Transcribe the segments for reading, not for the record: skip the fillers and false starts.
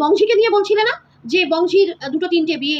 বংশীকে নিয়ে বলছিলে না যে বংশীর দুটো তিনটে বিয়ে,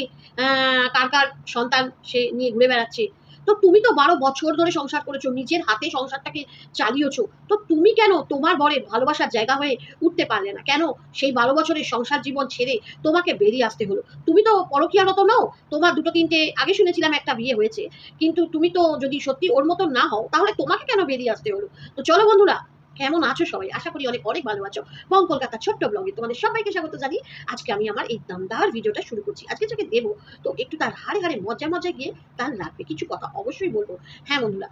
কার কার সন্তান সে নিয়ে ঘুরে বেড়াচ্ছে। তো তুমি তো 12 বছর ধরে সংসার করেছো, নিজের হাতে সংসারটাকে চালিয়েছো। তো তুমি কেন তোমার বরের ভালোবাসার জায়গা হয়ে উঠতে পারলে না? কেন সেই 12 বছরের সংসার জীবন ছেড়ে তোমাকে বেরিয়ে আসতে হলো? তুমি তো পরকীয়ারত নও, তোমার দুটো তিনটে আগে শুনেছিলাম একটা বিয়ে হয়েছে, কিন্তু তুমি তো যদি সত্যি ওর মতো না হও তাহলে তোমাকে কেন বেরিয়ে আসতে হলো? তো চলো বন্ধুরা, কেমন আছো সবাই? আশা করি অনেক অনেক ভালো আছো। বং কলকাতা ছোট্ট ব্লগে তোমাদের সবাইকে স্বাগত জানিয়ে আজকে আমি আমার এই দমদার ভিডিওটা শুরু করছি। আজকে যাকে দেবো তো একটু তার হাড়ে হাড়ে মজায় মজায় গিয়ে তার লাগবে কিছু কথা অবশ্যই বলবো। হ্যাঁ বন্ধুরা,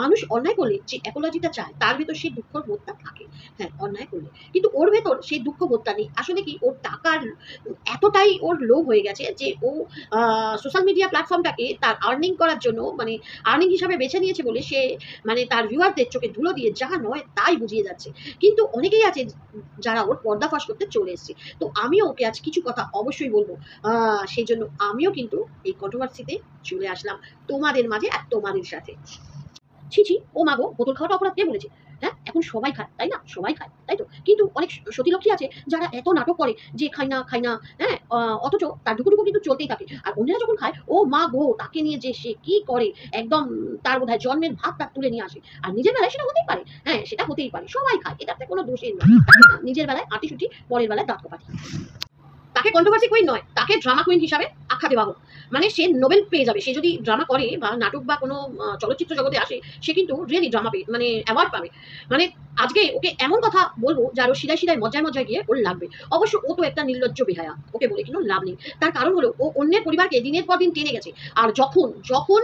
মানুষ অন্যায় করলে যে অ্যাপোলজিটা চায় তার ভেতর সেই দুঃখ বোধটা থাকে। হ্যাঁ, অন্যায় করলে, কিন্তু ওর ভেতর সেই দুঃখ বোধটা নেই। আসলে কি, ওর টাকার এতটাই ওর লোভ হয়ে গেছে যে ও সোশ্যাল মিডিয়া প্ল্যাটফর্মটাকে তার আর্নিং করার জন্য, মানে আর্নিং হিসাবে বেছে নিয়েছে বলে সে মানে তার ভিউয়ারদের চোখে ধুলো দিয়ে যা নয় তাই বুঝিয়ে যাচ্ছে। কিন্তু অনেকেই আছে যারা ওর পর্দাফাশ করতে চলে এসছে। তো আমিও ওকে আজ কিছু কথা অবশ্যই বলবো। সেই জন্য আমিও কিন্তু এই কন্ট্রোভার্সিতে চলে আসলাম তোমাদের মাঝে আর তোমাদের সাথে। ছি ও মাগো, বোতল খাওয়াটা অপরাধ কে বলেছে? হ্যাঁ, এখন সবাই খায়, তাই না? সবাই খায়, তাই তো? কিন্তু অনেক সতীলক্ষ্মী আছে যারা এত নাটক করে যে খাই না খাই না, হ্যাঁ, অথচ তার ঢুকুঢুকু কিন্তু চলতেই থাকে। আর অন্যরা যখন খায়, ও মা গো, তাকে নিয়ে যে সে কি করে, একদম তার বোধহয় জন্মের ভাত তার তুলে নিয়ে আসে। আর নিজের বেলায় সেটা হতেই পারে, হ্যাঁ সেটা হতেই পারে, সবাই খায়, এটাতে কোনো দোষের নয়। নিজের বেলায় আঁটিসুটি, পরের বেলায় দাঁত কপাটি। তাকে কন্ট্রোভার্সি কুইন নয়, তাকে ড্রামা কুইন হিসাবে আখ্যা দেওয়া হোক। মানে সে নোবেল পেয়ে যাবে, সে যদি ড্রামা করে বা নাটক বা কোনো চলচ্চিত্র জগতে আসে, সে কিন্তু রিয়েলি ড্রামা পেয়ে মানে অ্যাওয়ার্ড পাবে। মানে আজকে ওকে এমন কথা বলবো যে আরো শিরায় শিরায় মজায় মজায় গিয়ে ওর লাগবে। অবশ্য ও তো একটা নির্লজ্জ বেহায়া, ওকে বলে কিন্তু লাভ নেই। তার কারণ হলো ও অন্যের পরিবারকে দিনের পর দিন টেনে গেছে। আর যখন যখন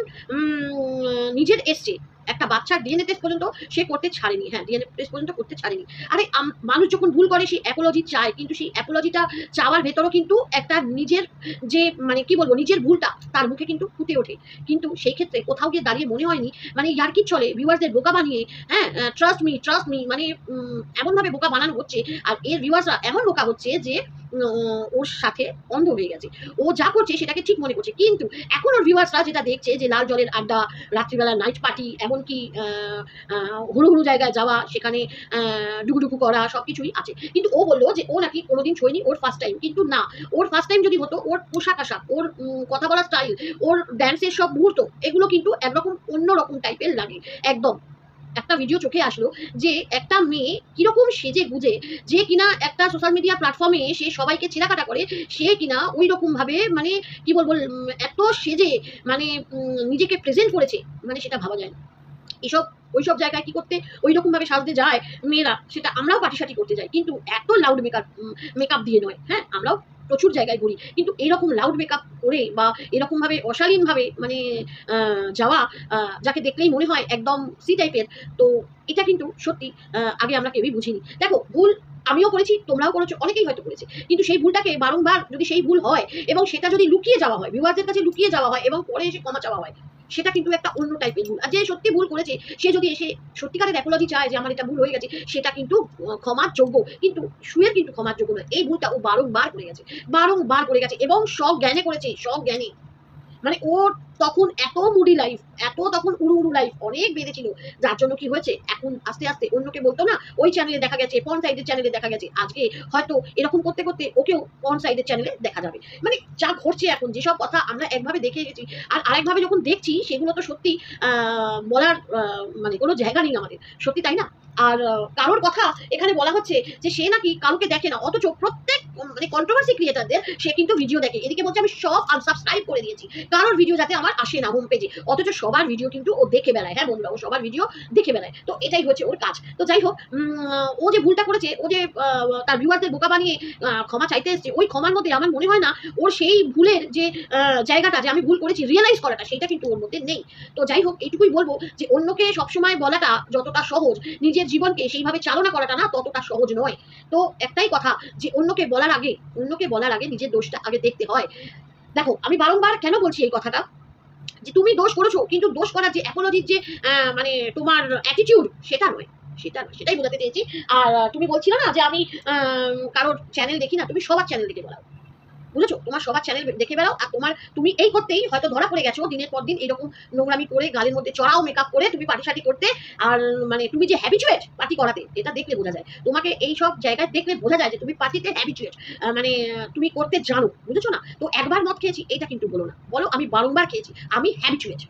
নিজের এসছে একটা বাচ্চার ডিএনএ টেস্ট পর্যন্ত সে করতে ছাড়েনি। হ্যাঁ, ডিএনএ টেস্ট পর্যন্ত করতে ছাড়েনি। আরে মানুষ যখন ভুল করে সেই অ্যাপোলজি চায়, কিন্তু সেই অ্যাপোলজিটা চাওয়ার ভেতরও কিন্তু একটা নিজের যে মানে কি বলবো, নিজের ভুলটা তার মুখে কিন্তু ফুটে ওঠে। কিন্তু সেই ক্ষেত্রে কোথাও গিয়ে দাঁড়িয়ে মনে হয়নি মানে ইয়ার্কির ছলে ভিউয়ার্সদের বোকা বানিয়ে, হ্যাঁ, ট্রাস্ট মি মানে এমনভাবে বোকা বানানো হচ্ছে। আর এর ভিউয়ার্সরা এমন বোকা হচ্ছে যে ওর সাথে অন্ধ হয়ে গেছে। ও যা করছে সেটাকে ঠিক মনে করছে, কিন্তু এখন ওর ভিউয়ার্সরা যেটা দেখছে যে লাল জলের আড্ডা, রাত্রিবেলা নাইট পার্টি, এমনকি হুড়ু হুড়ু জায়গায় যাওয়া, সেখানে ডুকুডুকু করা, সবকিছুই আছে। কিন্তু ও বললো যে ও নাকি কোনোদিন ছোঁয়নি, ওর ফার্স্ট টাইম। কিন্তু না, ওর ফার্স্ট টাইম যদি হতো, ওর পোশাক আশাক, ওর কথা বলার স্টাইল, ওর ড্যান্সের সব মুহূর্ত, এগুলো কিন্তু একরকম অন্যরকম টাইপের লাগে একদম। একটা ভিডিও চোখে আসলো যে একটা মেয়ে কিরকম সেজে গুজে, যে কিনা একটা সোশ্যাল মিডিয়া প্ল্যাটফর্মে সে সবাইকে ছেঁড়াকাটা করে, সে কিনা ওই রকম ভাবে মানে কি বলবো, এত সেজে মানে নিজেকে প্রেজেন্ট করেছে, মানে সেটা ভাবা যায় না। এসব ওইসব জায়গায় কি করতে ওই রকম ভাবে সাজতে যায় মেয়েরা, সেটা আমরাও পাটিসাটি করতে যাই, কিন্তু এত লাউড মেকআপ দিয়ে নয়। হ্যাঁ, আমরাও প্রচুর জায়গায় ঘুরি, কিন্তু এরকম লাউড মেকআপ করে বা এরকম ভাবে অশালীন ভাবে মানে যাওয়া, যাকে দেখলেই মনে হয় একদম সি টাইপের, তো এটা কিন্তু সত্যি আগে আমরা কেউই বুঝিনি। দেখো, ভুল আমিও করেছি, তোমরাও করেছো, অনেকেই হয়তো করেছে, কিন্তু সেই ভুলটাকে বারংবার যদি সেই ভুল হয় এবং সেটা যদি লুকিয়ে যাওয়া হয়, ভিউয়ারদের কাছে লুকিয়ে যাওয়া হয় এবং পরে এসে ক্ষমা চাওয়া হয়, সেটা কিন্তু একটা অন্য টাইপের ভুল। আর যে সত্যি ভুল করেছে সে যদি এসে সত্যিকারের অ্যাপোলজি চায় যে আমার এটা ভুল হয়ে গেছে, সেটা কিন্তু ক্ষমার যোগ্য। কিন্তু সুয়ের কিন্তু ক্ষমার যোগ্য নয়। এই ভুলটা ও বারংবার করে গেছে, বারংবার করে গেছে, এবং সজ্ঞানে করেছে, সজ্ঞানে। মানে ওর তখন এত মুডি লাইফ, এত তখন উড়ু উড়ু লাইফ অনেক বেড়েছিল, যার জন্য কি হয়েছে, এখন আস্তে আস্তে অন্যকে বলতো না, ওই চ্যানেলে দেখা গেছে, পর্ন সাইডের চ্যানেলে দেখা গেছে, আজকে হয়তো এরকম করতে করতে ওকেও পর্ন সাইডের চ্যানেলে দেখা যাবে। মানে যা ঘটছে এখন, যেসব কথা আমরা একভাবে দেখে গেছি আর আরেকভাবে যখন দেখছি, সেগুলো তো সত্যি বলার মানে কোনো জায়গা নেই আমাদের, সত্যি তাই না? আর কারোর কথা এখানে বলা হচ্ছে যে সে নাকি কাউকে দেখে না, অথচ প্রত্যেক মানে কন্ট্রোভার্সি ক্রিয়েটারদের সে কিন্তু ভিডিও দেখে। এদিকে বলছে আমি সব আনসাবস্ক্রাইব করে দিয়েছি, কারোর ভিডিও যাতে আমার আসে না হোম পেজে, অথচ সবার ভিডিও কিন্তু ও দেখে বেড়ায়। হ্যাঁ বন্ধুরা, ও সবার ভিডিও দেখে বেড়ায়, তো এটাই হচ্ছে ওর কাজ। তো যাই হোক, ও যে ভুলটা করেছে, ও যে তার ভিউয়ারদের বোকা বানিয়ে ক্ষমা চাইতে এসেছে, ওই ক্ষমার মধ্যে আমার মনে হয় না ওর সেই ভুলের যে জায়গাটা, যে আমি ভুল করেছি রিয়েলাইজ করাটা, সেটা কিন্তু ওর মধ্যে নেই। তো যাই হোক, এইটুকুই বলবো যে অন্যকে সবসময় বলাটা যতটা সহজ, নিজের জীবনকে সেইভাবে চালনা করাটা না ততটা সহজ নয়। তো একটাই কথা, যে অন্যকে বলার আগে নিজের দোষটা আগে দেখতে হয়। দেখো, আমি বারংবার কেন বলছি এই কথাটা, যে তুমি দোষ করেছো, কিন্তু দোষ করার যে অ্যাপোলজির যে মানে তোমার অ্যাটিটিউড, সেটা নয়, সেটাই বোঝাতে চেয়েছি। আর তুমি বলছিলে না যে আমি কারোর চ্যানেল দেখি না, তুমি সবার চ্যানেল দেখে বলাও। বুঝেছো? তোমার সবার চ্যানেল দেখে বেড়াও, আর তুমি এই করতেই হয়তো ধরা পড়ে গেছো দিনের পর দিন এরকম নোংরামি করে, গালের মধ্যে চড়াও মেকআপ করে তুমি পার্টি শার্টি করতে। আর মানে তুমি যে হ্যাবিচুয়েট পার্টি করাতে, এটা দেখলে বোঝা যায়। তোমাকে এই সব জায়গায় দেখলে বোঝা যায় যে তুমি পার্টিতে হ্যাবিচুয়েট, মানে তুমি করতে জানো, বুঝেছো না? তো একবার মদ খেয়েছি এটা কিন্তু বলো না, বলো আমি বারংবার খেয়েছি, আমি হ্যাবিচুয়েট।